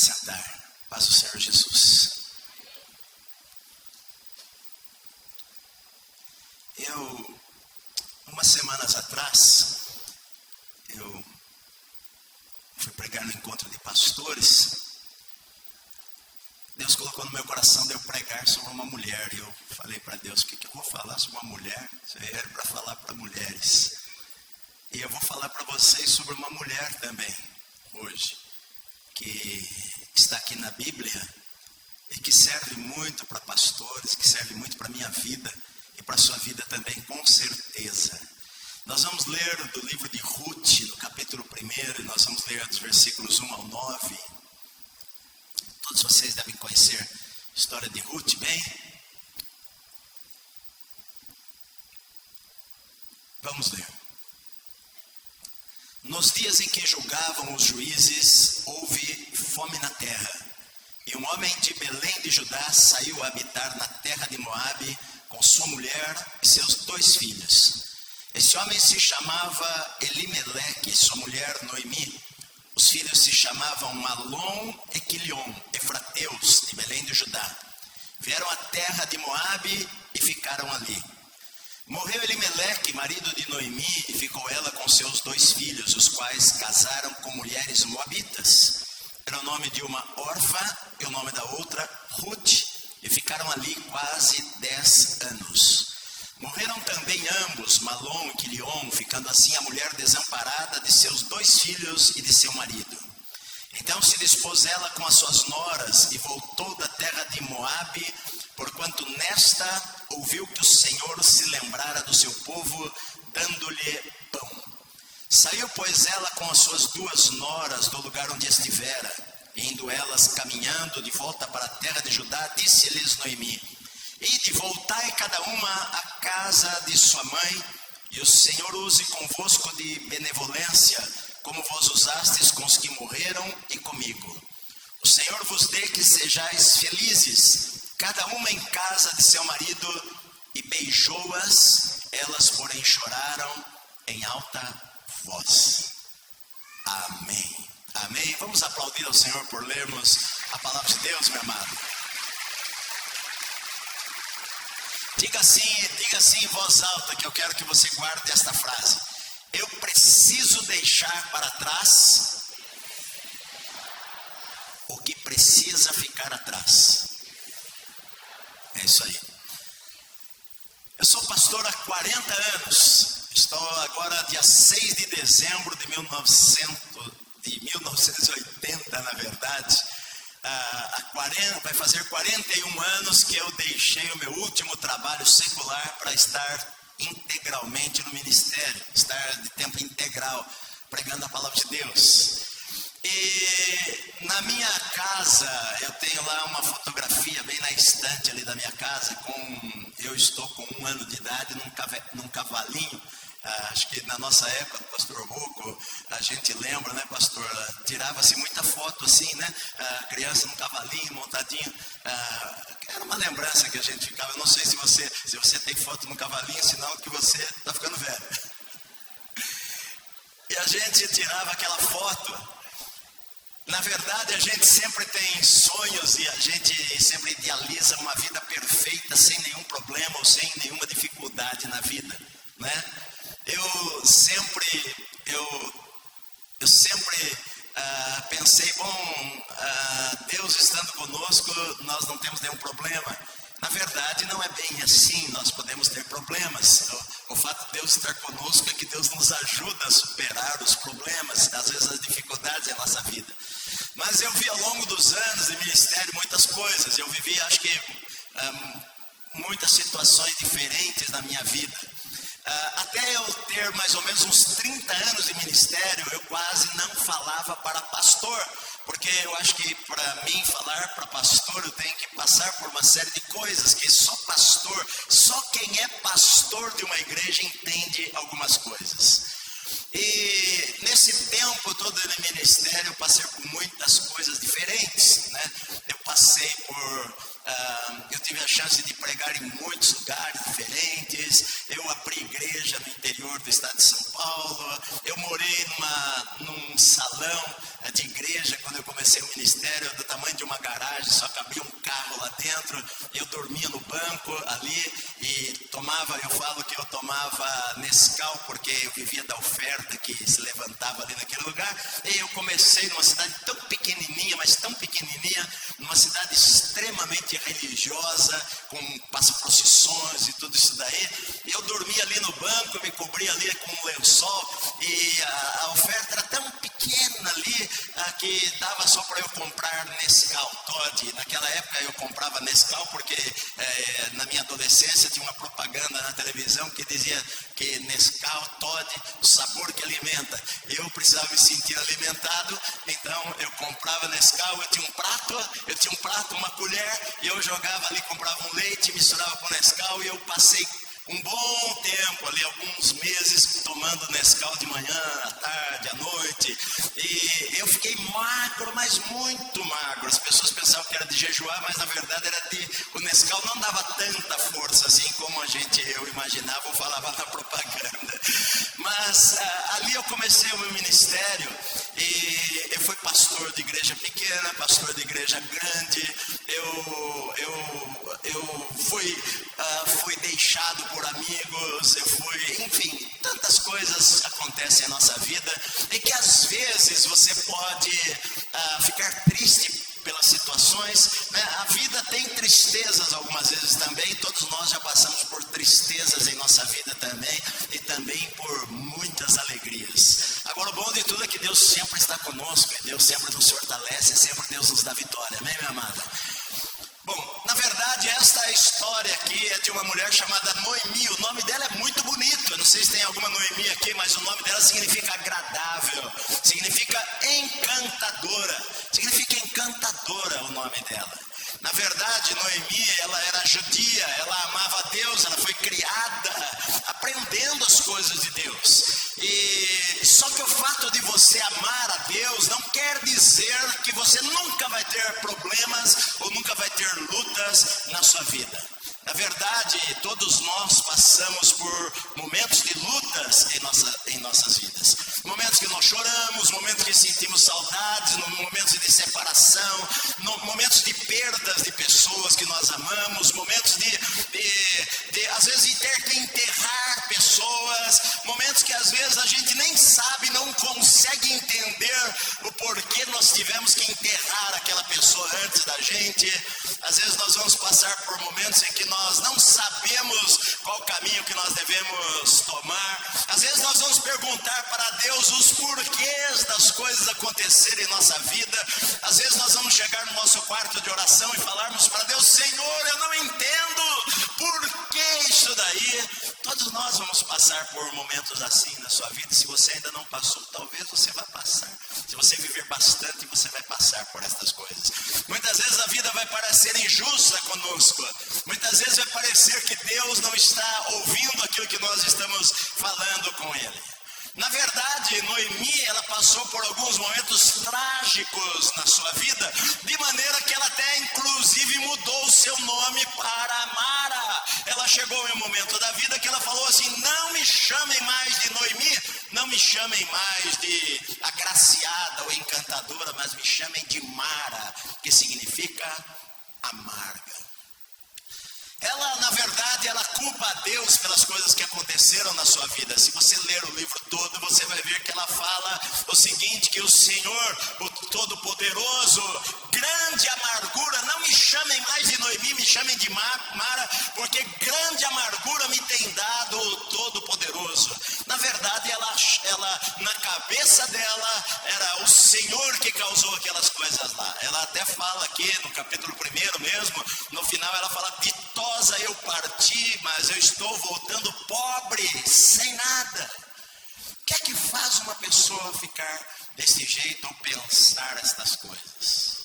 assentar. Paz do Senhor Jesus. Umas semanas atrás, eu fui pregar no encontro de pastores. Deus colocou no meu coração de eu pregar sobre uma mulher. E eu falei para Deus, o que eu vou falar sobre uma mulher? Isso aí era para falar para mulheres. E eu vou falar para vocês sobre uma mulher também, hoje, que está aqui na Bíblia e que serve muito para pastores, que serve muito para a minha vida e para a sua vida também, com certeza. Nós vamos ler do livro de Ruth, no capítulo 1, e nós vamos ler dos versículos 1 ao 9. Todos vocês devem conhecer a história de Ruth, bem? Vamos ler. Nos dias em que julgavam os juízes, houve fome na terra. E um homem de Belém de Judá saiu a habitar na terra de Moabe com sua mulher e seus 2 filhos. Esse homem se chamava Elimeleque, sua mulher Noemi. Os filhos se chamavam Malom e Quilion, efrateus de Belém de Judá. Vieram à terra de Moabe e ficaram ali. Morreu Elimeleque, marido de Noemi, e ficou ela com seus 2 filhos, os quais casaram com mulheres moabitas. Era o nome de uma Orfa e o nome da outra Ruth, e ficaram ali quase 10 anos. Morreram também ambos, Malom e Quilion, ficando assim a mulher desamparada de seus 2 filhos e de seu marido. Então se dispôs ela com as suas noras e voltou da terra de Moabe, porquanto nesta ouviu que o Senhor se lembrara do seu povo, dando-lhe pão. Saiu, pois, ela com as suas 2 noras do lugar onde estivera, e indo elas caminhando de volta para a terra de Judá, disse-lhes Noemi: Ide, voltai cada uma à casa de sua mãe, e o Senhor use convosco de benevolência, como vos usastes com os que morreram e comigo. O Senhor vos dê que sejais felizes, cada uma em casa de seu marido, e beijou-as, elas porém choraram em alta voz. Amém. Amém. Vamos aplaudir ao Senhor por lermos a palavra de Deus, meu amado. Diga assim em voz alta, que eu quero que você guarde esta frase. Eu preciso deixar para trás o que precisa ficar atrás. É isso aí. Eu sou pastor há 40 anos. Estou agora dia 6 de dezembro de 1980, na verdade. Vai fazer 41 anos que eu deixei o meu último trabalho secular para estar integralmente no ministério, estar de tempo integral, pregando a palavra de Deus. E na minha casa, eu tenho lá uma fotografia bem na estante ali da minha casa, eu estou com 1 ano de idade num cavalinho. Acho que na nossa época, do pastor Rocco, a gente lembra, né, pastor? Tirava-se muita foto assim, né? Criança num cavalinho, montadinho. Era uma lembrança que a gente ficava. Eu não sei se você tem foto no cavalinho, sinal que você está ficando velho. E a gente tirava aquela foto. Na verdade, a gente sempre tem sonhos e a gente sempre idealiza uma vida perfeita, sem nenhum problema ou sem nenhuma dificuldade na vida, né? Eu sempre pensei, Deus estando conosco, nós não temos nenhum problema. Na verdade, não é bem assim, nós podemos ter problemas. O fato de Deus estar conosco é que Deus nos ajuda a superar os problemas, às vezes as dificuldades da nossa vida. Mas eu vi ao longo dos anos de ministério muitas coisas, eu vivi, acho que, muitas situações diferentes na minha vida. Até eu ter mais ou menos uns 30 anos de ministério, eu quase não falava para pastor, porque eu acho que para mim falar para pastor, eu tenho que passar por uma série de coisas, que só quem é pastor de uma igreja entende algumas coisas. E nesse tempo todo de ministério, eu passei por muitas coisas diferentes, né? Eu tive a chance de pregar em muitos lugares diferentes. Eu abri igreja no interior do estado de São Paulo. Eu morei num salão de igreja, quando eu comecei o ministério, do tamanho de uma garagem, só cabia um carro lá dentro. Eu dormia no banco ali e tomava, eu falo que eu tomava Nescau, porque eu vivia da oferta que se levantava ali naquele lugar. E eu comecei numa cidade tão pequenininha, mas tão pequenininha, numa cidade extremamente religiosa, com procissões e tudo isso daí. E eu dormia ali no banco, eu me cobria ali com um lençol, e a oferta era tão pequena ali, que dava só para eu comprar Nescau Toddy. Naquela época eu comprava Nescau porque na minha adolescência tinha uma propaganda na televisão que dizia que Nescau Toddy, o sabor que alimenta. Eu precisava me sentir alimentado, então eu comprava Nescau. Eu tinha um prato, uma colher, e eu jogava ali, comprava um leite, misturava com Nescau, e eu passei um bom tempo ali, alguns meses, tomando Nescau de manhã, à tarde, à noite. E eu fiquei magro, mas muito magro. As pessoas pensavam que era de jejuar, mas na verdade era o Nescau não dava tanta força assim como eu imaginava ou falava na propaganda. Mas ali eu comecei o meu ministério, e eu fui pastor de igreja pequena, pastor de igreja grande. Eu fui deixado por amigos, enfim, tantas coisas acontecem na nossa vida, e que às vezes você pode ficar triste pelas situações, né? A vida tem tristezas algumas vezes também, todos nós já passamos por tristezas em nossa vida também, e também por muitas alegrias. Agora o bom de tudo é que Deus sempre está conosco, e Deus sempre nos fortalece, sempre Deus nos dá vitória, amém, minha amada? Bom, na verdade esta história aqui é de uma mulher chamada Noemi. O nome dela é muito bonito. Eu não sei se tem alguma Noemi aqui, mas o nome dela significa agradável, significa encantadora. Significa encantadora o nome dela. Na verdade, Noemi, ela era judia, ela amava a Deus, ela foi criada aprendendo as coisas de Deus. E só que o fato de você amar a Deus não quer dizer que você nunca vai ter problemas ou nunca vai ter lutas na sua vida. Na verdade, todos nós passamos por momentos de lutas em nossas vidas. Momentos que nós choramos, momentos que sentimos saudades, momentos de separação, momentos de perdas de pessoas que nós amamos, momentos às vezes de ter que enterrar pessoas, momentos que às vezes a gente nem sabe, não consegue entender o porquê nós tivemos que enterrar aquela pessoa antes da gente. Às vezes nós vamos passar por momentos em que nós não sabemos qual caminho que nós devemos tomar. Às vezes nós vamos perguntar para Deus os porquês das coisas acontecerem em nossa vida. Às vezes nós vamos chegar no nosso quarto de oração e falarmos para Deus: Senhor, eu não entendo por que isso daí. Todos nós vamos passar por momentos assim na sua vida. Se você ainda não passou, talvez você vá passar. Se você viver bastante, você vai passar por estas coisas. Muitas vezes a vida vai parecer injusta conosco. Muitas vezes vai parecer que Deus não está ouvindo aquilo que nós estamos falando com Ele. Na verdade, Noemi, ela passou por alguns momentos trágicos na sua vida, de maneira que ela até inclusive mudou o seu nome para Mara. Ela chegou em um momento da vida que ela falou assim: não me chamem mais de Noemi, não me chamem mais de agraciada ou encantadora, mas me chamem de Mara, que significa amarga. Ela, na verdade, ela culpa a Deus pelas coisas que aconteceram na sua vida. Se você ler o livro todo, você vai ver que ela fala o seguinte: que o Senhor, o Todo-Poderoso, grande amargura, não me chamem mais de Noemi, me chamem de Mara, porque grande amargura me tem dado o Todo-Poderoso. Na verdade, ela, na cabeça dela, era o Senhor que causou aquelas coisas lá. Ela até fala aqui no capítulo 1 mesmo, no final ela fala: ditosa eu parti, mas eu estou voltando pobre, sem nada. O que é que faz uma pessoa ficar desse jeito ou pensar estas coisas?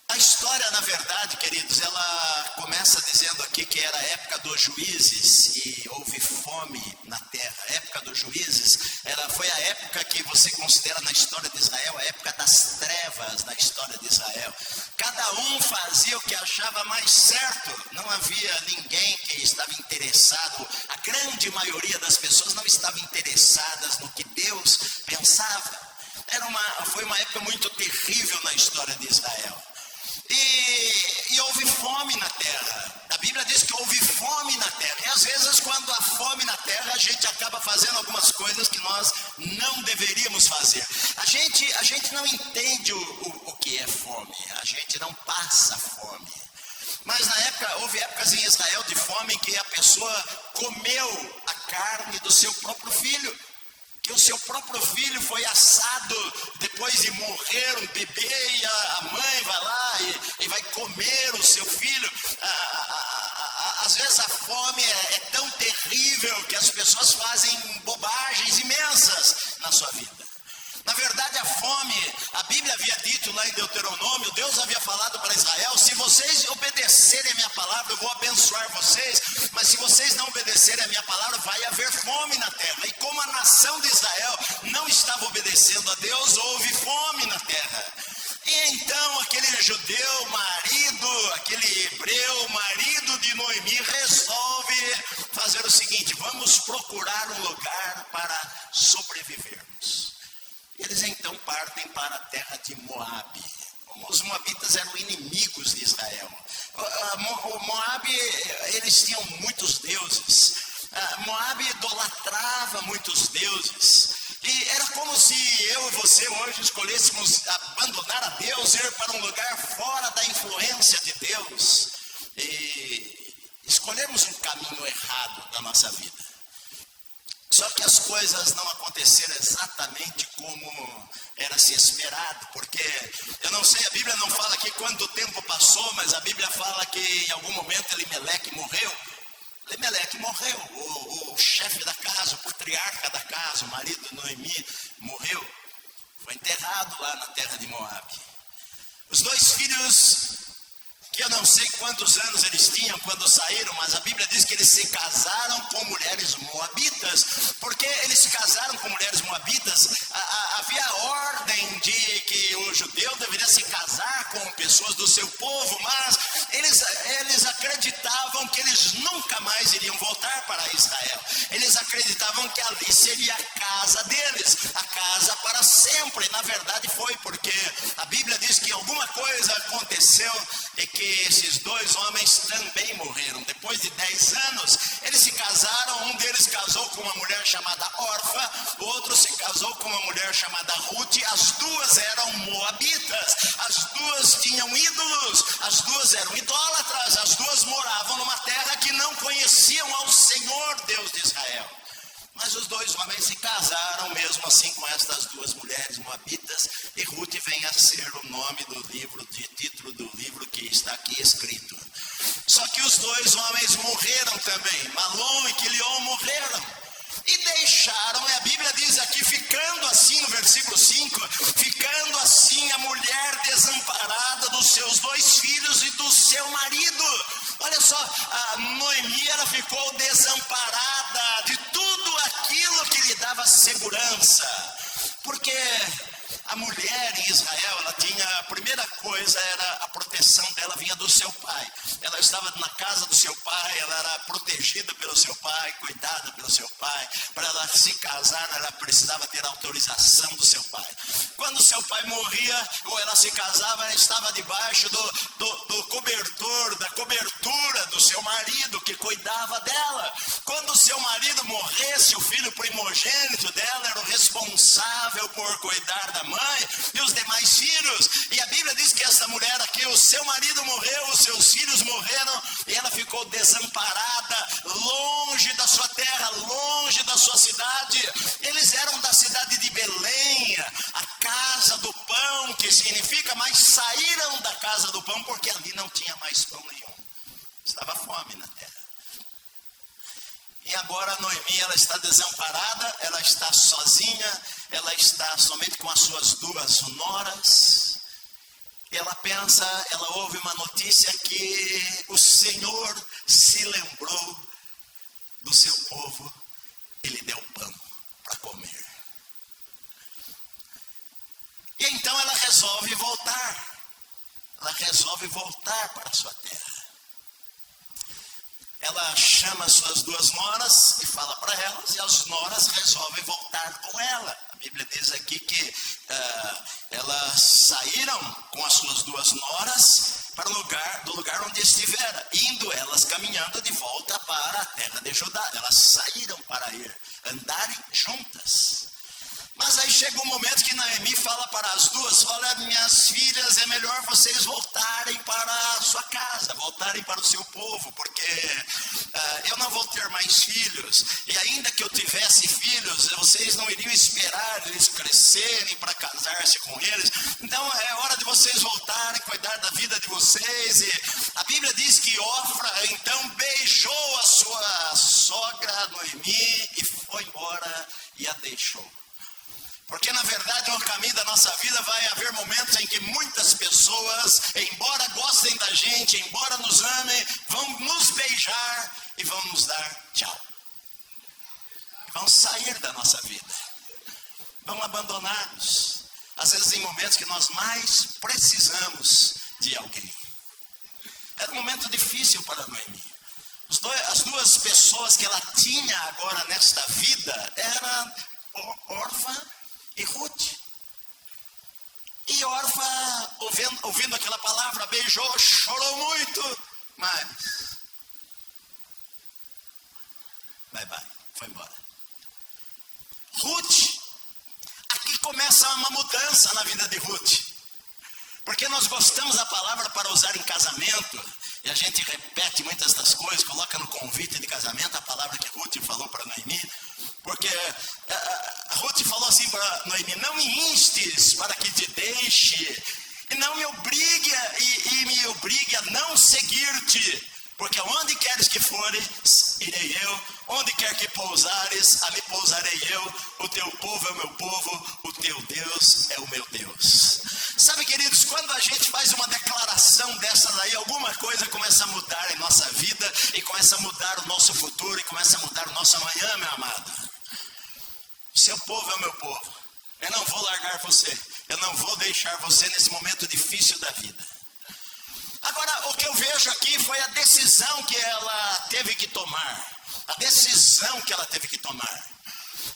A história, na verdade, queridos, ela começa dizendo aqui que era a época dos juízes e houve fome na terra. A época dos juízes foi a época que você considera na história de Israel, a época das trevas na história de Israel. Cada um fazia o que achava mais certo. Não havia ninguém que estava interessado. A grande maioria das pessoas não estava interessadas no que Deus pensava foi uma época muito terrível na história de Israel. E houve fome na terra. A Bíblia diz que houve fome na terra. E às vezes, quando há fome na terra, a gente acaba fazendo algumas coisas que nós não deveríamos fazer. A gente não entende o que é fome. A gente não passa fome. Mas na época, houve épocas em Israel de fome em que a pessoa comeu a carne do seu próprio filho. Que o seu próprio filho foi assado depois de morrer um bebê e a mãe vai lá e vai comer o seu filho. Às vezes a fome é tão terrível que as pessoas fazem bobagens imensas na sua vida. Na verdade, a fome, a Bíblia havia dito lá em Deuteronômio, Deus havia falado para Israel: se vocês obedecerem a minha palavra, eu vou abençoar vocês, mas se vocês não obedecerem a minha palavra, vai haver fome na terra. E como a nação de Israel não estava obedecendo a Deus, houve fome na terra. E então aquele judeu marido, aquele hebreu marido de Noemi resolve fazer o seguinte: vamos procurar um lugar para sobrevivermos. Eles então partem para a terra de Moabe. Os moabitas eram inimigos de Israel. O Moabe, eles tinham muitos deuses. Moabe idolatrava muitos deuses. E era como se eu e você hoje escolhêssemos abandonar a Deus, ir para um lugar fora da influência de Deus. E escolhermos um caminho errado da nossa vida. Só que as coisas não aconteceram exatamente como era se esperado, porque, eu não sei, a Bíblia não fala aqui quanto tempo passou, mas a Bíblia fala que em algum momento Elimeleque morreu. Elimeleque morreu, o chefe da casa, o patriarca da casa, o marido de Noemi morreu, foi enterrado lá na terra de Moabe. Os dois filhos, que eu não sei quantos anos eles tinham quando saíram, mas a Bíblia diz que eles se casaram com mulheres moabitas. Porque eles se casaram com mulheres moabitas, havia ordem de que o judeu deveria se casar com pessoas do seu povo, mas eles acreditavam que eles nunca mais iriam voltar para Israel. Eles acreditavam que ali seria a casa deles, a casa para sempre. Na verdade foi porque a Bíblia diz que alguma coisa aconteceu e que esses dois homens também morreram. Depois de 10 anos, eles se casaram. Um deles casou com uma mulher chamada Orfa, o outro se casou com uma mulher chamada Ruth. As duas eram moabitas, as duas tinham ídolos, as duas eram idólatras, as duas moravam numa terra que não conheciam ao Senhor Deus de Israel. Mas os dois homens se casaram mesmo assim com estas duas mulheres moabitas, e Ruth vem a ser o nome do livro, de título do livro que está aqui escrito. Só que os dois homens morreram também, Malom e Quilion morreram. E deixaram, e a Bíblia diz aqui, ficando assim no versículo 5, ficando assim a mulher desamparada dos seus dois filhos e do seu marido. Olha só, a Noemi, ela ficou desamparada de tudo aquilo que lhe dava segurança. Porque a mulher em Israel, ela tinha, a primeira coisa era a proteção dela vinha do seu pai. Ela estava na casa do seu pai, ela era protegida pelo seu pai, cuidada pelo seu pai. Para ela se casar, ela precisava ter autorização do seu pai. Quando seu pai morria, ou ela se casava, ela estava debaixo do cobertor, da cobertura do seu marido, que cuidava dela. Quando o seu marido morresse, o filho primogênito dela era o responsável por cuidar da mãe e os demais filhos. E a Bíblia diz que essa mulher aqui, o seu marido morreu, os seus filhos morreram, e ela ficou desamparada, longe da sua terra, longe da sua cidade. Eles eram da cidade de Belém, a casa do pão, que significa, mas saíram da casa do pão porque ali não tinha mais pão nenhum. Estava fome na terra. E agora a Noemi, ela está desamparada, ela está sozinha, ela está somente com as suas duas noras. Ela pensa, ela ouve uma notícia que o Senhor se lembrou do seu povo e lhe deu pão para comer. E então ela resolve voltar. Ela resolve voltar para a sua terra. Ela chama suas duas noras e fala para elas, e as noras resolvem voltar com ela. A Bíblia diz aqui que elas saíram com as suas duas noras para do lugar onde estivera, indo elas caminhando de volta para a terra de Judá. Elas saíram para andarem juntas. Mas aí chega um momento que Noemi fala para as duas: olha, minhas filhas, é melhor vocês voltarem para a sua casa, voltarem para o seu povo, porque eu não vou ter mais filhos, e ainda que eu tivesse filhos, vocês não iriam esperar eles crescerem para casar-se com eles. Então é hora de vocês voltarem, cuidar da vida de vocês. E a Bíblia diz que Orfa então beijou a sua sogra Noemi e foi embora e a deixou. Porque na verdade no caminho da nossa vida vai haver momentos em que muitas pessoas, embora gostem da gente, embora nos amem, vão nos beijar e vão nos dar tchau. Vão sair da nossa vida, vão abandonar-nos, às vezes em momentos que nós mais precisamos de alguém. Era um momento difícil para Noemi. As duas pessoas que ela tinha agora nesta vida eram Orfa e Ruth. E Orfa, ouvindo aquela palavra, beijou, chorou muito, mas foi embora. Ruth, aqui começa uma mudança na vida de Ruth, porque nós gostamos da palavra para usar em casamento, e a gente repete muitas das coisas, coloca no convite de casamento a palavra que Ruth falou para Noemi, porque Ruth falou assim para Noemi: não me instes para que te deixe, e não me obrigue me obrigue a não seguir-te, porque onde queres que fores, irei eu, onde quer que pousares, ali pousarei eu, o teu povo é o meu povo, o teu Deus é o meu Deus. Sabe, queridos, quando a gente faz uma declaração dessa daí, alguma coisa começa a mudar em nossa vida, e começa a mudar o nosso futuro, e começa a mudar o nosso amanhã, meu amado. Seu povo é o meu povo, eu não vou largar você, eu não vou deixar você nesse momento difícil da vida. Agora, o que eu vejo aqui foi a decisão que ela teve que tomar. A decisão que ela teve que tomar.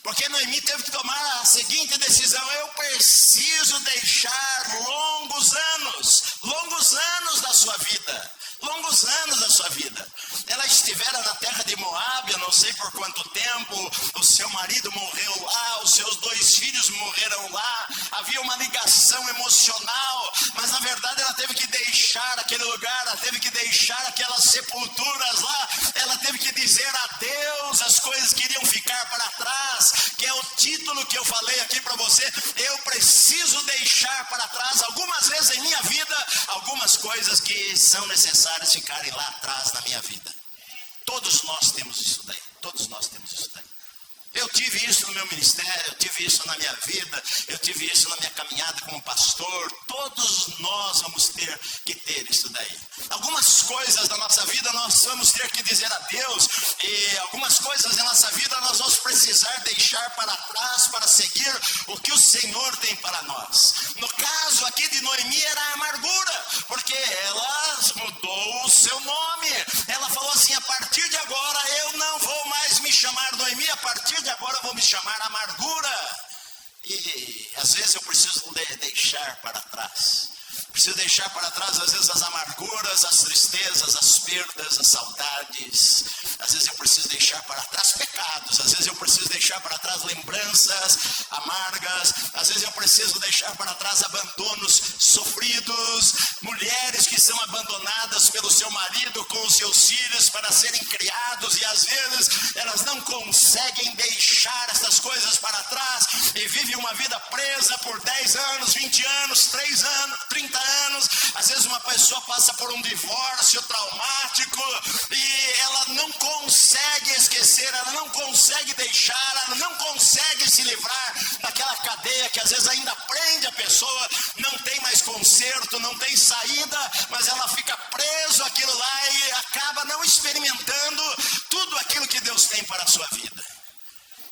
Porque Noemi teve que tomar a seguinte decisão: eu preciso deixar longos anos da sua vida. Longos anos da sua vida. Ela estivera na terra de Moabe, eu não sei por quanto tempo, o seu marido morreu lá, os seus 2 filhos morreram lá, havia uma ligação emocional, mas na verdade ela teve que deixar aquele lugar, ela teve que deixar aquelas sepulturas lá, ela teve que dizer adeus às coisas que iriam ficar para trás, que é o título que eu falei aqui para você. Eu preciso deixar para trás, algumas vezes em minha vida, algumas coisas que são necessárias ficarem lá atrás na minha vida. Todos nós temos isso daí. Todos nós temos isso daí. Eu tive isso no meu ministério, eu tive isso na minha vida, eu tive isso na minha caminhada como pastor. Todos nós vamos ter que ter isso daí. Algumas coisas da nossa vida nós vamos ter que dizer adeus, e algumas coisas da nossa vida nós vamos precisar deixar para trás para seguir o que o Senhor tem para nós. No caso aqui de Noemi era a amargura, porque ela mudou o seu nome. Ela falou assim: a partir de agora eu não vou mais me chamar Noemi, a partir de agora eu vou me chamar amargura. E às vezes eu preciso deixar para trás. Preciso deixar para trás, às vezes, as amarguras, as tristezas, as perdas, as saudades. Às vezes eu preciso deixar para trás pecados. Às vezes eu preciso deixar para trás lembranças amargas. Às vezes eu preciso deixar para trás abandonos sofridos. Mulheres que são abandonadas pelo seu marido com os seus filhos para serem criados. E às vezes elas não conseguem deixar essas coisas para trás. E vivem uma vida presa por 10 anos, 20 anos, 3 anos, 30 anos. Às vezes uma pessoa passa por um divórcio traumático e ela não consegue esquecer, ela não consegue deixar, ela não consegue se livrar daquela cadeia que às vezes ainda prende a pessoa, não tem mais conserto, não tem saída, mas ela fica preso àquilo lá e acaba não experimentando tudo aquilo que Deus tem para a sua vida.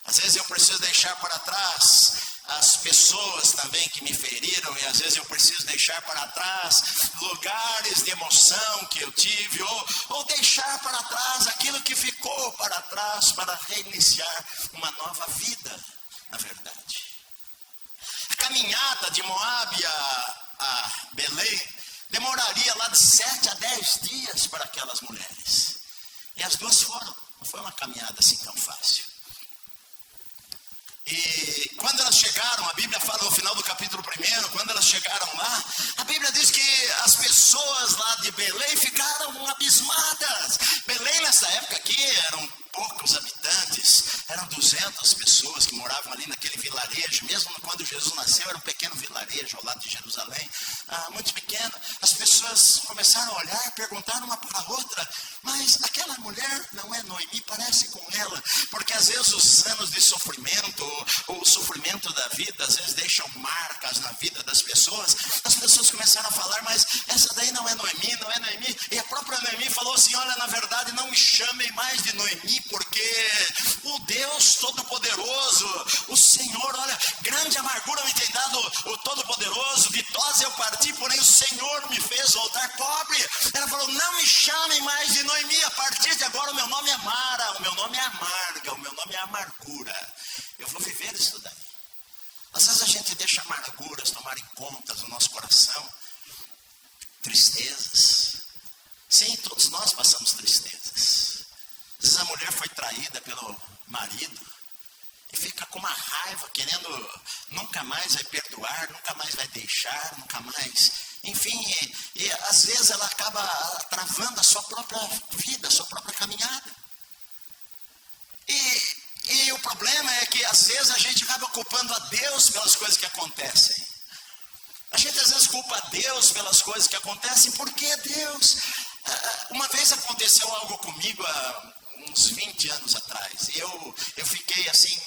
Às vezes eu preciso deixar para trás as pessoas também que me feriram, e às vezes eu preciso deixar para trás lugares de emoção que eu tive, ou deixar para trás aquilo que ficou para trás para reiniciar uma nova vida, na verdade. A caminhada de Moabe a Belém demoraria lá de 7 a 10 dias para aquelas mulheres. E as duas foram. Não foi uma caminhada assim tão fácil. E quando elas chegaram, a Bíblia fala no final do capítulo 1, quando elas chegaram lá, a Bíblia diz que as pessoas lá de Belém ficaram abismadas. Belém nessa época aqui eram poucos habitantes, eram 200 pessoas que moravam ali naquele vilarejo. Mesmo quando Jesus nasceu, era um pequeno vilarejo ao lado de Jerusalém, muito pequeno. As pessoas começaram a olhar, perguntaram uma para a outra, mas aquela mulher não é Noemi? Parece com ela, porque às vezes os anos de sofrimento, o sofrimento da vida, às vezes deixam marcas na vida das pessoas. As pessoas começaram a falar, mas essa daí não é Noemi, não é Noemi. E a própria Noemi falou assim, olha, na verdade não me chamem mais de Noemi, porque o Deus Todo-Poderoso, o Senhor, olha, grande amargura me tem dado o Todo-Poderoso, ditosa eu parti, porém o Senhor me fez voltar pobre. Ela falou, não me chamem mais de Noemi, a partir de agora o meu nome é Mara, o meu nome é amarga, o meu nome é amargura. Eu vou viver isso daí. Às vezes a gente deixa amarguras tomarem conta do nosso coração, tristezas. Sim, todos nós passamos tristezas. Às vezes a mulher foi traída pelo marido e fica com uma raiva, querendo, nunca mais vai perdoar, nunca mais vai deixar, nunca mais. Enfim, e às vezes ela acaba travando a sua própria vida, a sua própria caminhada. E o problema é que às vezes a gente acaba culpando a Deus pelas coisas que acontecem. A gente às vezes culpa a Deus pelas coisas que acontecem, porque Deus... Uma vez aconteceu algo comigo há uns 20 anos atrás. Eu fiquei assim,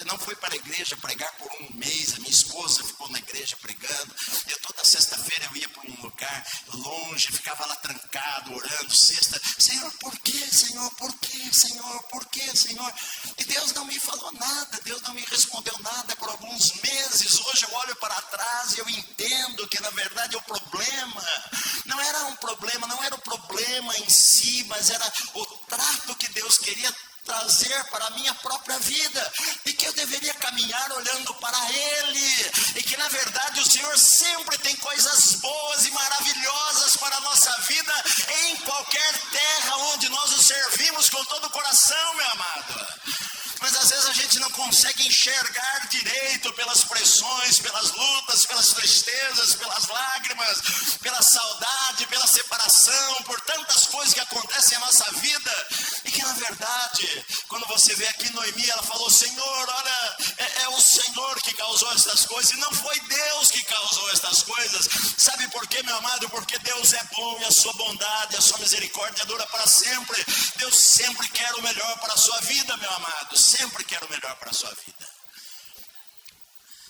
não fui para a igreja pregar por um mês. A minha esposa ficou na igreja pregando. Toda sexta-feira eu ia para um lugar longe, ficava lá trancado, orando, sexta. Senhor, por quê, Senhor? Por quê, Senhor? Por quê, Senhor? E Deus não me falou nada, Deus não me respondeu nada por alguns meses. Hoje eu olho para trás e eu entendo que na verdade o problema não era um problema, não era o problema em si, mas era o trato que Deus queria trazer para a minha própria vida, e que eu deveria caminhar olhando para Ele, e que na verdade o Senhor sempre tem coisas boas e maravilhosas para a nossa vida, em qualquer terra onde nós o servimos com todo o coração, meu amado. Mas às vezes a gente não consegue enxergar direito pelas pressões, pelas lutas, pelas tristezas, pelas lágrimas, pela saudade, pela separação, por tantas coisas que acontecem na nossa vida. E que na verdade, quando você vê aqui Noemi, ela falou, Senhor, olha, é o Senhor que causou estas coisas, e não foi Deus que causou estas coisas. Sabe por quê, meu amado? Porque Deus é bom e a sua bondade, a sua misericórdia dura para sempre. Deus sempre quer o melhor para a sua vida, meu amado. Sempre quer o melhor para a sua vida.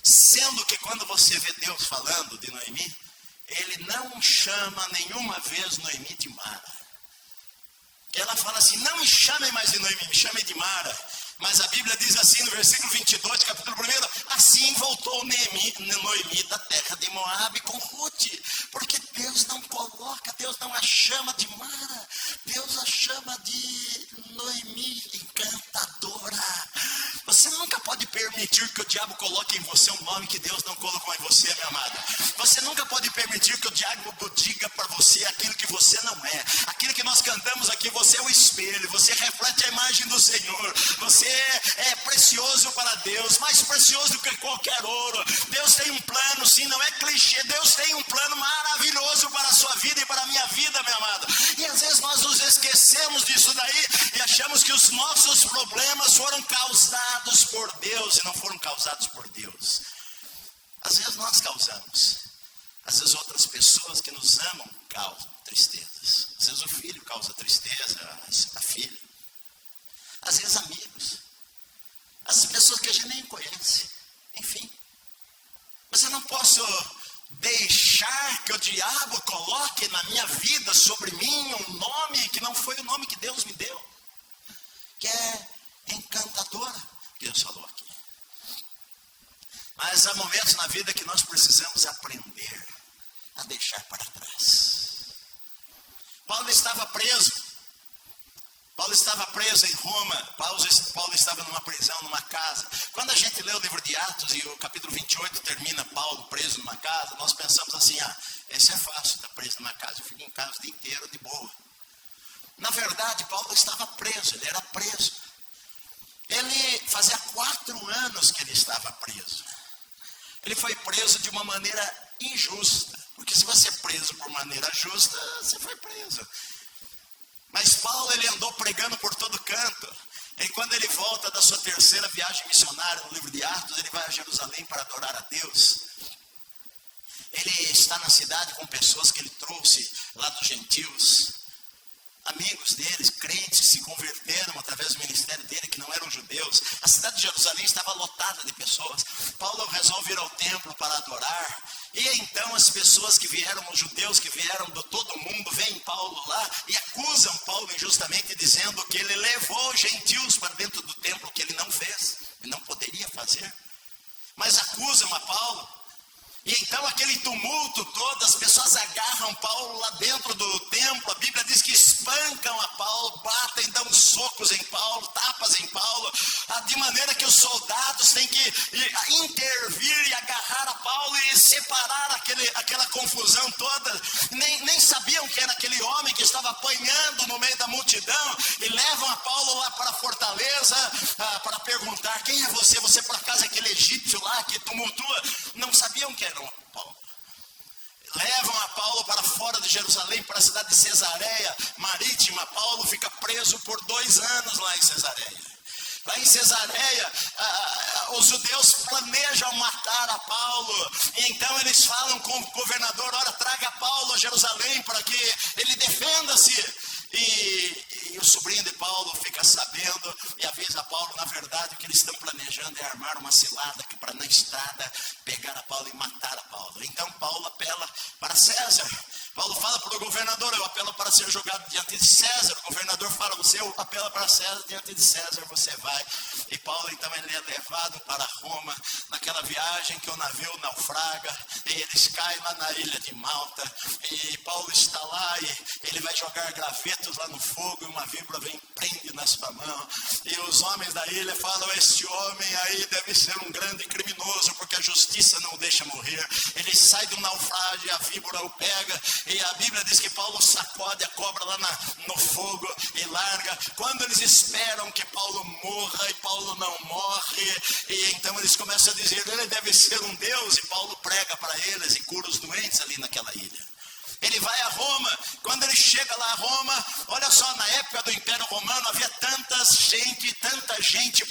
Sendo que quando você vê Deus falando de Noemi, Ele não chama nenhuma vez Noemi de Mara. Ela fala assim, não me chamem mais de Noemi, me chamem de Mara. Mas a Bíblia diz assim no versículo 22, capítulo 1, assim voltou Noemi da terra de Moabe com Ruth, porque Deus não coloca, Deus não a chama de Mara, Deus a chama de Noemi, encantadora. Você nunca pode permitir que o diabo coloque em você um nome que Deus não colocou em você, meu amado. Você nunca pode permitir que o diabo diga para você aquilo que você não é. Aquilo que nós cantamos aqui, você é o espelho, você reflete a imagem do Senhor, você é precioso para Deus, mais precioso do que qualquer ouro. Deus tem um plano, sim, não é clichê, Deus tem um plano maravilhoso para a sua vida e para a minha vida, meu amado. E às vezes nós nos esquecemos disso daí e achamos que os nossos problemas foram causados por Deus e não foram causados por Deus. Às vezes nós causamos, às vezes outras pessoas que nos amam causam tristezas. Às vezes o filho causa tristeza, a filha. Às vezes amigos, as pessoas que a gente nem conhece, enfim. Mas eu não posso deixar que o diabo coloque na minha vida, sobre mim, um nome que não foi o nome que Deus me deu, que é encantadora, que Deus falou aqui. Mas há momentos na vida que nós precisamos aprender a deixar para trás. Paulo estava preso. Paulo estava preso em Roma, Paulo estava numa prisão, numa casa. Quando a gente lê o livro de Atos e o capítulo 28 termina Paulo preso numa casa, nós pensamos assim, esse é fácil, estar preso numa casa, eu fico em casa o dia inteiro de boa. Na verdade, Paulo estava preso, ele era preso. Ele fazia 4 anos que ele estava preso. Ele foi preso de uma maneira injusta, porque se você é preso por maneira justa, você foi preso. Mas Paulo, ele andou pregando por todo canto. E quando ele volta da sua 3ª viagem missionária no livro de Atos, ele vai a Jerusalém para adorar a Deus. Ele está na cidade com pessoas que ele trouxe lá dos gentios. Amigos deles, crentes, se converteram através do ministério dele, que não eram judeus. A cidade de Jerusalém estava lotada de pessoas. Paulo resolve ir ao templo para adorar. E então as pessoas que vieram, os judeus que vieram de todo o mundo, veem Paulo lá e acusam Paulo injustamente, dizendo que ele levou gentios para dentro do templo, que ele não fez, e não poderia fazer. Mas acusam a Paulo. E então aquele tumulto todo, as pessoas agarram Paulo lá dentro do templo. A Bíblia diz que espancam a Paulo, batem, dão socos em Paulo, tapas em Paulo, de maneira que os soldados têm que intervir e agarrar a Paulo e separar aquela confusão toda. Nem sabiam que era aquele homem que estava apanhando no meio da multidão, e levam a Paulo lá para a fortaleza para perguntar: quem é você? Você por acaso é aquele egípcio lá que tumultua? Não sabiam que era Paulo. Levam a Paulo para fora de Jerusalém, para a cidade de Cesareia Marítima. Paulo fica preso por 2 anos lá em Cesareia. Lá em Cesareia, os judeus planejam matar a Paulo. E então eles falam com o governador: ora, traga Paulo a Jerusalém para que ele defenda-se. E o sobrinho de Paulo fica sabendo e avisa a Paulo: na verdade, o que eles estão planejando é armar uma cilada para na estrada pegar a Paulo e matar a Paulo. Então Paulo apela para César. Paulo fala para o governador: eu apelo para ser julgado diante de César. O governador fala: você apela para César, diante de César você vai. E Paulo então ele é levado para Roma, naquela viagem que o navio naufraga, e eles caem lá na ilha de Malta, e Paulo está lá e ele vai jogar gravetos lá no fogo, e uma víbora vem e prende na sua mão, e os homens da ilha falam: este homem aí deve ser um grande criminoso, porque a justiça não o deixa morrer. Ele sai do naufrágio e a víbora o pega, e a Bíblia diz que Paulo sacode a cobra lá no fogo e larga. Quando eles esperam que Paulo morra, e Paulo não morre, e então eles começam a dizer: ele deve ser um Deus, e Paulo prega para eles e cura os doentes ali naquela ilha. Ele vai a Roma. Quando ele chega lá a Roma, olha só, na época do Império Romano havia tanta gente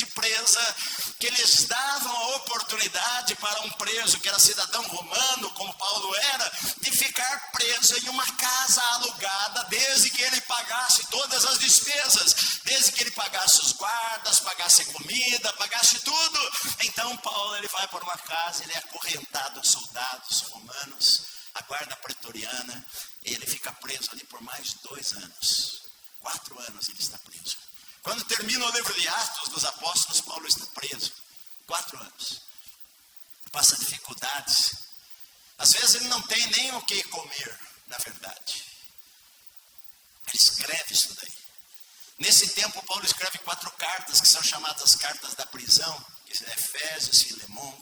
presa, que eles davam a oportunidade para um preso que era cidadão romano, como Paulo era, de ficar preso em uma casa alugada, desde que ele pagasse todas as despesas, desde que ele pagasse os guardas, pagasse comida, pagasse tudo. Então Paulo, ele vai para uma casa, ele é acorrentado aos soldados romanos, a guarda pretoriana, e ele fica preso ali por mais 2 anos. 4 anos ele está preso. Quando termina o livro de Atos dos Apóstolos, Paulo está preso. 4 anos. Passa dificuldades. Às vezes ele não tem nem o que comer, na verdade. Ele escreve isso daí. Nesse tempo, Paulo escreve 4 cartas, que são chamadas as cartas da prisão: Efésios, Filemão,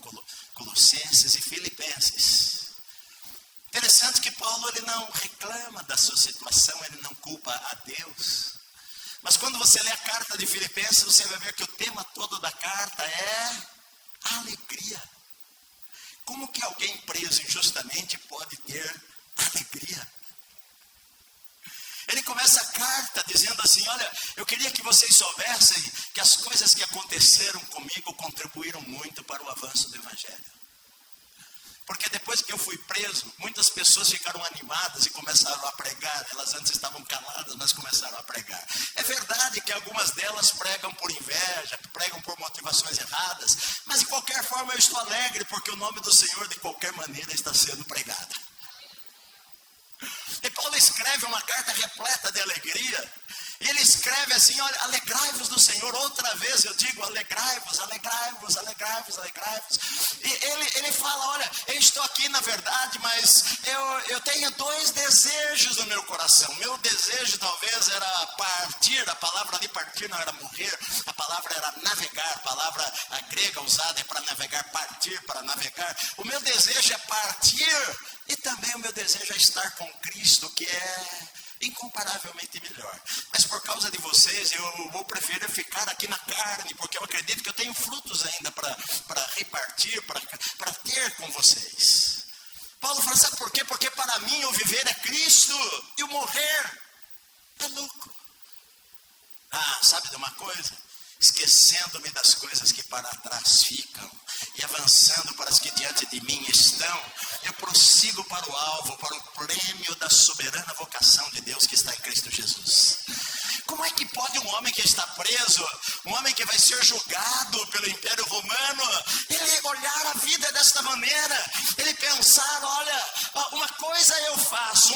Colossenses e Filipenses. Interessante que Paulo, ele não reclama da sua situação, ele não culpa a Deus. Mas quando você lê a carta de Filipenses, você vai ver que o tema todo da carta é alegria. Como que alguém preso injustamente pode ter alegria? Ele começa a carta dizendo assim: olha, eu queria que vocês soubessem que as coisas que aconteceram comigo contribuíram muito para o avanço do Evangelho. Porque depois que eu fui preso, muitas pessoas ficaram animadas e começaram a pregar. Elas antes estavam caladas, mas começaram a pregar. É verdade que algumas delas pregam por inveja, pregam por motivações erradas, mas de qualquer forma eu estou alegre, porque o nome do Senhor de qualquer maneira está sendo pregado. E Paulo escreve uma carta repleta de alegria. E ele escreve assim, olha, alegrai-vos no Senhor. Outra vez eu digo, alegrai-vos, alegrai-vos, alegrai-vos, alegrai-vos. E ele fala, olha, eu estou aqui na verdade, mas eu tenho dois desejos no meu coração. Meu desejo talvez era partir, a palavra ali partir não era morrer, a palavra era navegar, a palavra grega usada é para navegar, partir para navegar. O meu desejo é partir e também o meu desejo é estar com Cristo, que é incomparavelmente melhor. Mas por causa de vocês, eu vou preferir ficar aqui na carne, porque eu acredito que eu tenho frutos ainda para repartir, para ter com vocês. Paulo fala, sabe por quê? Porque para mim o viver é Cristo e o morrer é lucro. Sabe de uma coisa? Esquecendo-me das coisas que para trás ficam e avançando para as que diante de mim estão, eu prossigo para o alvo, para o prêmio da soberana vocação de Deus que está em Cristo Jesus. Como é que pode um homem que está preso, um homem que vai ser julgado pelo Império Romano, ele olhar a vida desta maneira, ele pensar, olha, uma coisa eu faço,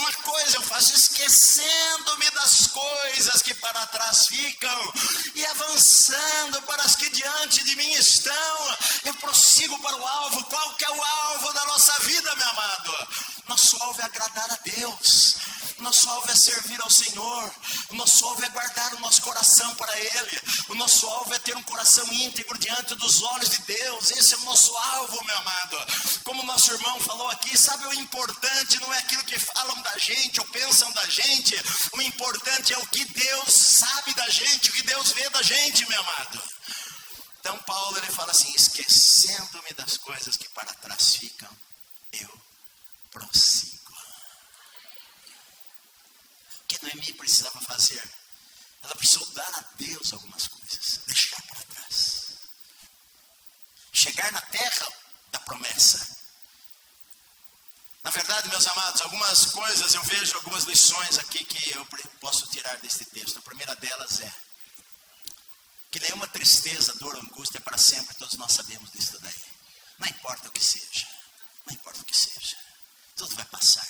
esquecendo-me das coisas que para trás ficam e avançando para as que diante de mim estão, eu prossigo para o alvo. Qual que é o alvo da nossa vida, meu amado? Nosso alvo é agradar a Deus, nosso alvo é servir ao Senhor, o nosso alvo é guardar o nosso coração para Ele, o nosso alvo é ter um coração íntegro diante dos olhos de Deus. Esse é o nosso alvo, meu amado. Como o nosso irmão falou aqui, sabe, o importante não é aquilo que falam da gente ou pensam da gente, o importante é o que Deus sabe da gente, o que Deus vê da gente, meu amado. Então Paulo ele fala assim, esquecendo-me das coisas que para trás ficam, eu prossigo. O que Noemi precisava fazer? Ela precisou dar a Deus algumas coisas, deixar para trás. Chegar na terra da promessa. Na verdade, meus amados, algumas coisas, eu vejo algumas lições aqui que eu posso tirar deste texto. A primeira delas é que nenhuma tristeza, dor ou angústia é para sempre, todos nós sabemos disso daí. Não importa o que seja, tudo vai passar.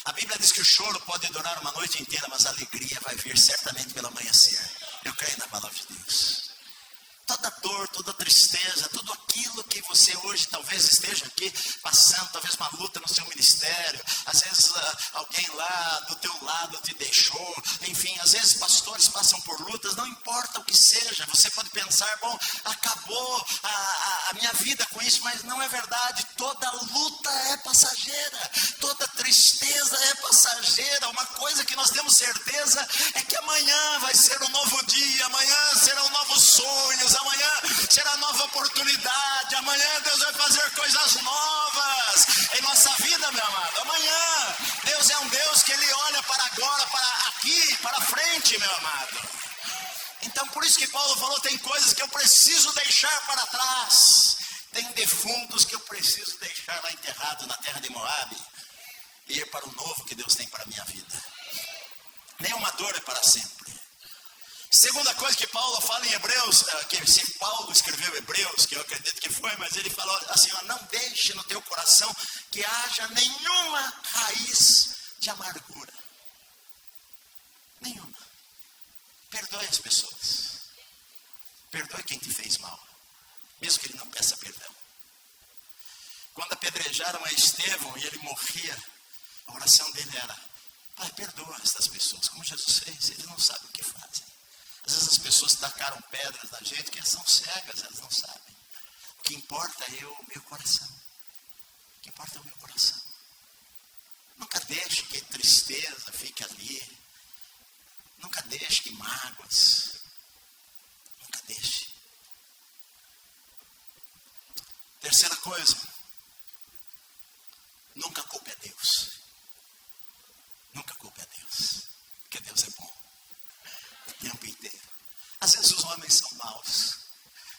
A Bíblia diz que o choro pode durar uma noite inteira, mas a alegria vai vir certamente pelo amanhecer. Eu creio na palavra de Deus. Toda dor, toda tristeza, tudo aquilo que você hoje talvez esteja aqui passando, talvez uma luta no seu ministério, às vezes alguém lá do teu lado te deixou, enfim, às vezes pastores passam por lutas, não importa o que seja, você pode pensar, bom, acabou a minha vida com isso, mas não é verdade. Toda luta é passageira, toda tristeza é passageira. Uma coisa que nós temos certeza é que amanhã vai ser um novo dia, amanhã serão novos sonhos, amanhã será nova oportunidade, amanhã Deus vai fazer coisas novas em nossa vida, meu amado. Amanhã Deus é um Deus que Ele olha para agora, para aqui, para frente, meu amado. Então por isso que Paulo falou, tem coisas que eu preciso deixar para trás, tem defuntos que eu preciso deixar lá enterrado na terra de Moabe e ir para o novo que Deus tem para a minha vida. Nenhuma dor é para sempre. Segunda coisa que Paulo fala em Hebreus, que se Paulo escreveu Hebreus, que eu acredito que foi, mas ele falou assim, ó, não deixe no teu coração que haja nenhuma raiz de amargura. Nenhuma. Perdoe as pessoas. Perdoe quem te fez mal, mesmo que ele não peça perdão. Quando apedrejaram a Estevão e ele morria, a oração dele era, Pai, perdoa essas pessoas, como Jesus fez, eles não sabem o que fazem. Às vezes as pessoas tacaram pedras na gente, que elas são cegas, elas não sabem. O que importa é o meu coração. O que importa é o meu coração. Nunca deixe que tristeza fique ali. Nunca deixe que mágoas. Nunca deixe. Terceira coisa. Nunca culpe a Deus. Nunca culpe a Deus. Porque Deus é bom. O tempo inteiro. Às vezes os homens são maus,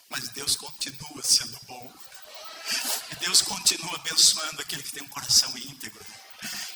mas Deus continua sendo bom. E Deus continua abençoando aquele que tem um coração íntegro.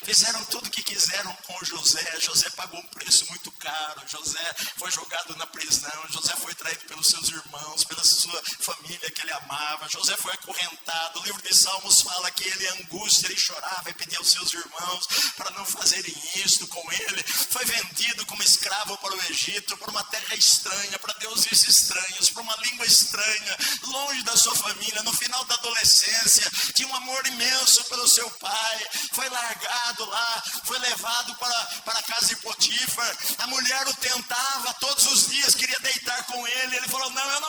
Fizeram tudo o que quiseram com José. José pagou um preço muito caro. José foi jogado na prisão. José foi traído pelos seus irmãos, pela sua família que ele amava. José foi acorrentado. O livro de Salmos fala que ele, angústia, ele chorava e pedia aos seus irmãos para não fazerem isto com ele. Foi vendido como escravo para o Egito, para uma terra estranha, para deuses estranhos, para uma língua estranha, longe da sua família. No final da adolescência, tinha um amor imenso pelo seu pai. Foi largado lá, foi levado para a casa de Potifar. A mulher o tentava todos os dias, queria deitar com ele. Ele falou: não, eu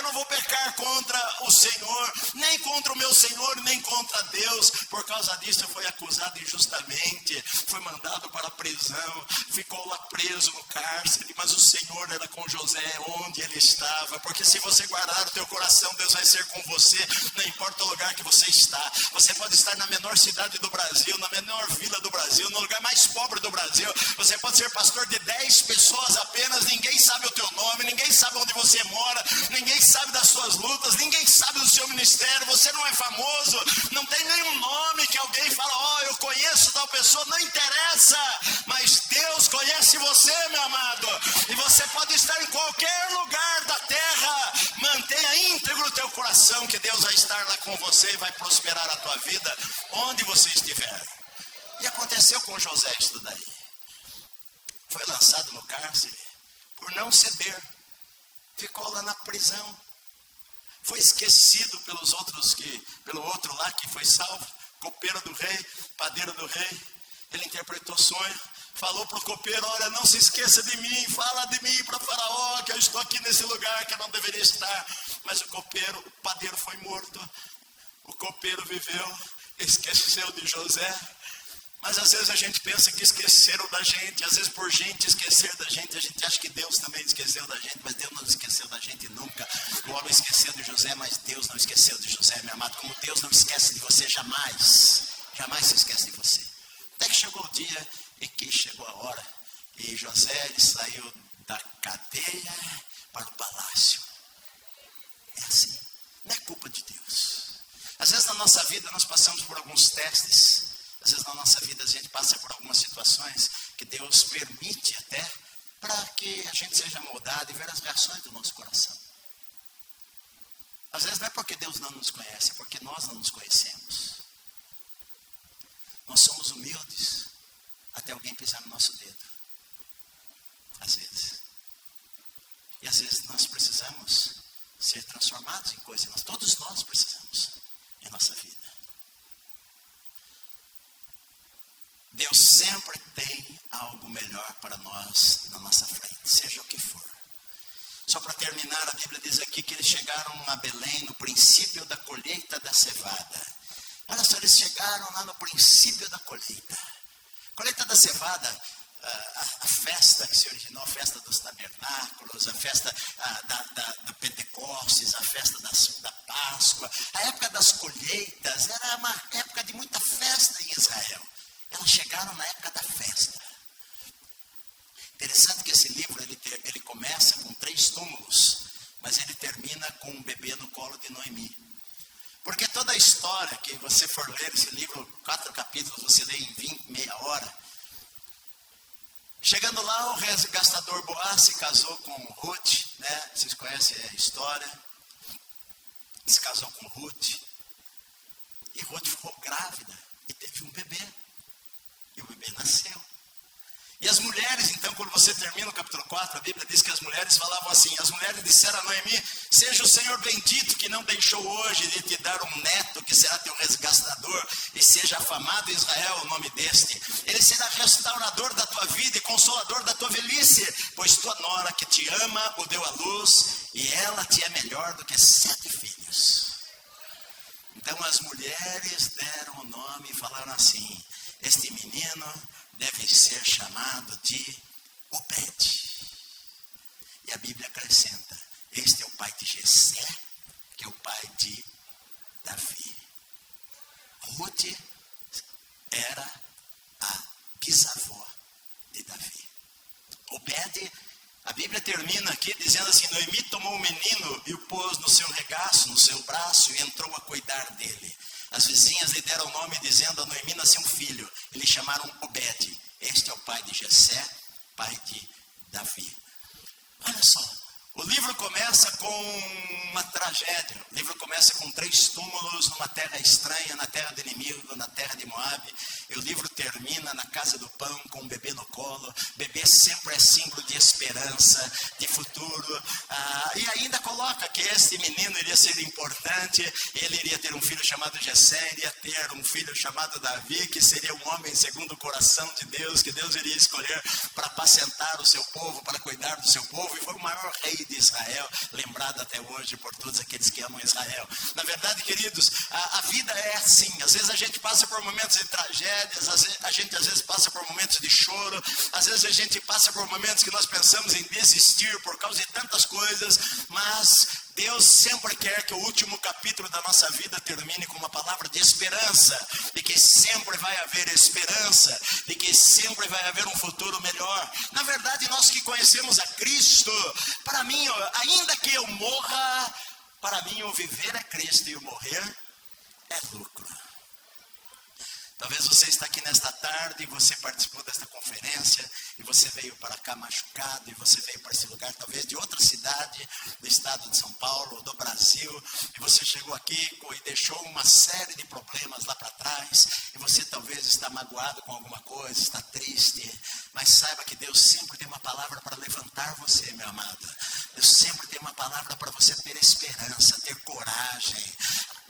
não vou pecar contra o Senhor, nem contra o meu Senhor, nem contra Deus. Por causa disso, foi acusado injustamente, foi mandado para a prisão, ficou lá preso no cárcere. Mas o Senhor era com José onde ele estava, porque se você guardar o teu coração, Deus vai ser com você, não importa o lugar que você está. Você pode estar na menor cidade do Brasil, na menor vila do Brasil, no lugar mais pobre do Brasil. Você pode ser pastor de 10 pessoas apenas, ninguém sabe o teu nome, ninguém sabe onde você mora, ninguém sabe das suas lutas, ninguém sabe do seu ministério. Você não é famoso, não tem nenhum nome que alguém fala: ó, eu conheço tal pessoa. Não interessa, mas Deus conhece você, meu amado, e você pode estar em qualquer lugar da terra. Mantenha íntegro o teu coração, que Deus vai estar lá com você e vai prosperar a tua vida onde você estiver. E aconteceu com José isso daí. Foi lançado no cárcere por não ceder, ficou lá na prisão, foi esquecido pelo outro lá que foi salvo, copeiro do rei, padeiro do rei. Ele interpretou sonho, falou para o copeiro: olha, não se esqueça de mim, fala de mim para Faraó, que eu estou aqui nesse lugar que eu não deveria estar. Mas o padeiro foi morto, o copeiro viveu, esqueceu de José. Mas às vezes a gente pensa que esqueceram da gente, às vezes por gente esquecer da gente, a gente acha que Deus também esqueceu da gente, mas Deus não esqueceu da gente nunca. O homem esqueceu de José, mas Deus não esqueceu de José, meu amado. Como Deus não esquece de você jamais, jamais se esquece de você. Até que chegou o dia em que chegou a hora, e José, ele saiu da cadeia para o palácio. É assim, não é culpa de Deus. Às vezes na nossa vida nós passamos por alguns testes. Às vezes na nossa vida a gente passa por algumas situações que Deus permite até para que a gente seja moldado e ver as reações do nosso coração. Às vezes não é porque Deus não nos conhece, é porque nós não nos conhecemos. Nós somos humildes até alguém pisar no nosso dedo. Às vezes. E às vezes nós precisamos ser transformados em coisas. Todos nós precisamos em nossa vida. Deus sempre tem algo melhor para nós na nossa frente, seja o que for. Só para terminar, a Bíblia diz aqui que eles chegaram a Belém no princípio da colheita da cevada. Olha só, eles chegaram lá no princípio da colheita. Colheita da cevada, a festa que se originou, a festa dos tabernáculos, a festa da Pentecostes, a festa da Páscoa. A época das colheitas era uma época de muita festa em Israel. Elas chegaram na época da festa. Interessante que esse livro ele começa com 3 túmulos, mas ele termina com um bebê no colo de Noemi. Porque toda a história que você for ler, esse livro, 4 capítulos, você lê em meia hora. Chegando lá, o resgatador Boaz se casou com Ruth, né? Vocês conhecem a história. Se casou com Ruth. E Ruth ficou grávida e teve um bebê. E o bebê nasceu. E as mulheres, então, quando você termina o capítulo 4, a Bíblia diz que as mulheres falavam assim: as mulheres disseram a Noemi: seja o Senhor bendito que não deixou hoje de te dar um neto que será teu resgatador, e seja afamado em Israel o nome deste. Ele será restaurador da tua vida e consolador da tua velhice, pois tua nora que te ama o deu à luz, e ela te é melhor do que 7 filhos. Então as mulheres deram o nome e falaram assim: este menino deve ser chamado de Obed. E a Bíblia acrescenta: este é o pai de Jessé, que é o pai de Davi. Ruth era a bisavó de Davi. Obed, a Bíblia termina aqui dizendo assim: Noemi tomou o menino e o pôs no seu regaço, no seu braço, e entrou a cuidar dele. As vizinhas lhe deram nome dizendo: a Noemi nasceu um filho. E lhe chamaram Obed. Este é o pai de Jessé, pai de Davi. Olha só, o livro começa com uma tragédia. O livro começa com 3 túmulos numa terra estranha, na terra do inimigo, na terra de Moabe. E o livro termina na casa do pão com um bebê no colo. Bebê sempre é símbolo de esperança, de futuro. E ainda coloca que este menino iria ser importante. Ele iria ter um filho chamado Jessé, iria ter um filho chamado Davi, que seria um homem segundo o coração de Deus, que Deus iria escolher para apacentar o seu povo, para cuidar do seu povo. E foi o maior rei de Israel, lembrado até hoje por todos aqueles que amam Israel. Na verdade, queridos, a vida é assim. Às vezes a gente passa por momentos de tragédias, a gente às vezes passa por momentos de choro, às vezes a gente passa por momentos que nós pensamos em desistir por causa de tantas coisas, mas Deus sempre quer que o último capítulo da nossa vida termine com uma palavra de esperança, de que sempre vai haver esperança, de que sempre vai haver um futuro melhor. Na verdade, nós que conhecemos a Cristo, para mim, ainda que eu morra, para mim o viver é Cristo e o morrer é lucro. Talvez você está aqui nesta tarde e você participou desta conferência e você veio para cá machucado e você veio para esse lugar talvez de outra cidade do estado de São Paulo, do Brasil, e você chegou aqui e deixou uma série de problemas lá para trás e você talvez está magoado com alguma coisa, está triste, mas saiba que Deus sempre tem uma palavra para levantar você, meu amado. Deus sempre tem uma palavra para você ter esperança, ter coragem.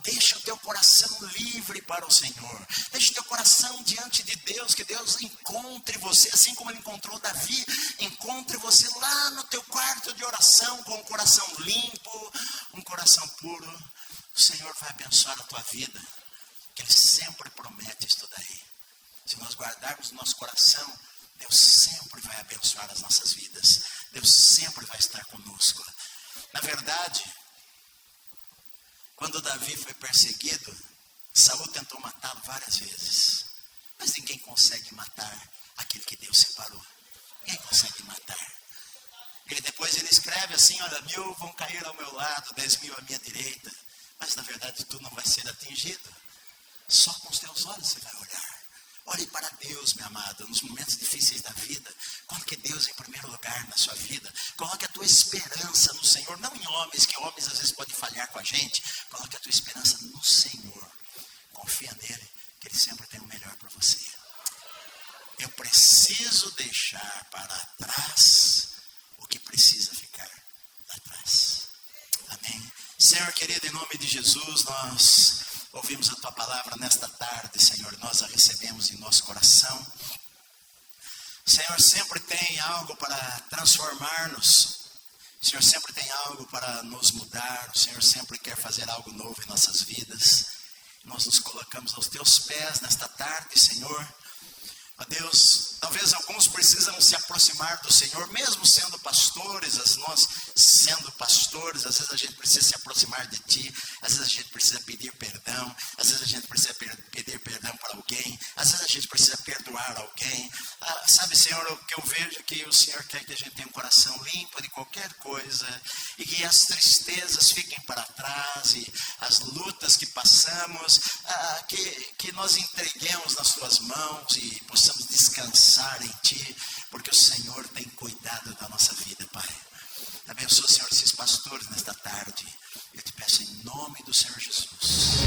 Deixa o teu coração livre para o Senhor. Deixa o teu coração diante de Deus, que Deus encontre você, assim como Ele encontrou Davi. Encontre você lá no teu quarto de oração, com um coração limpo, um coração puro. O Senhor vai abençoar a tua vida, que Ele sempre promete isso daí. Se nós guardarmos o nosso coração, Deus sempre vai abençoar as nossas vidas. Deus sempre vai estar conosco. Na verdade, quando Davi foi perseguido, Saul tentou matá-lo várias vezes. Mas ninguém consegue matar aquele que Deus separou. Ninguém consegue matar. Depois ele escreve assim: olha, 1000 vão cair ao meu lado, 10.000 à minha direita. Mas na verdade tu não vai ser atingido. Só com os teus olhos você vai olhar. Olhe para Deus, meu amado, nos momentos difíceis da vida. Coloque Deus em primeiro lugar na sua vida. Coloque a tua esperança no Senhor, não em homens, que homens às vezes podem falhar com a gente. Coloque a tua esperança no Senhor. Confia nele, que Ele sempre tem o melhor para você. Eu preciso deixar para trás o que precisa ficar lá atrás. Amém? Senhor querido, em nome de Jesus, nós ouvimos a Tua palavra nesta tarde, Senhor. Nós a recebemos em nosso coração. O Senhor sempre tem algo para transformar-nos. O Senhor sempre tem algo para nos mudar. O Senhor sempre quer fazer algo novo em nossas vidas. Nós nos colocamos aos Teus pés nesta tarde, Senhor. Ó Deus, talvez alguns precisam se aproximar do Senhor, mesmo sendo pastores, nós sendo pastores, às vezes a gente precisa se aproximar de Ti, às vezes a gente precisa pedir perdão, às vezes a gente precisa pedir perdão para alguém, às vezes a gente precisa perdoar alguém. Sabe, Senhor, o que eu vejo é que o Senhor quer que a gente tenha um coração limpo de qualquer coisa, e que as tristezas fiquem para trás, e as lutas que passamos, que nós entreguemos nas Tuas mãos, e possamos descansar em Ti, porque o Senhor tem cuidado da nossa vida, Pai. Abençoa, Senhor, esses pastores nesta tarde. Eu te peço em nome do Senhor Jesus.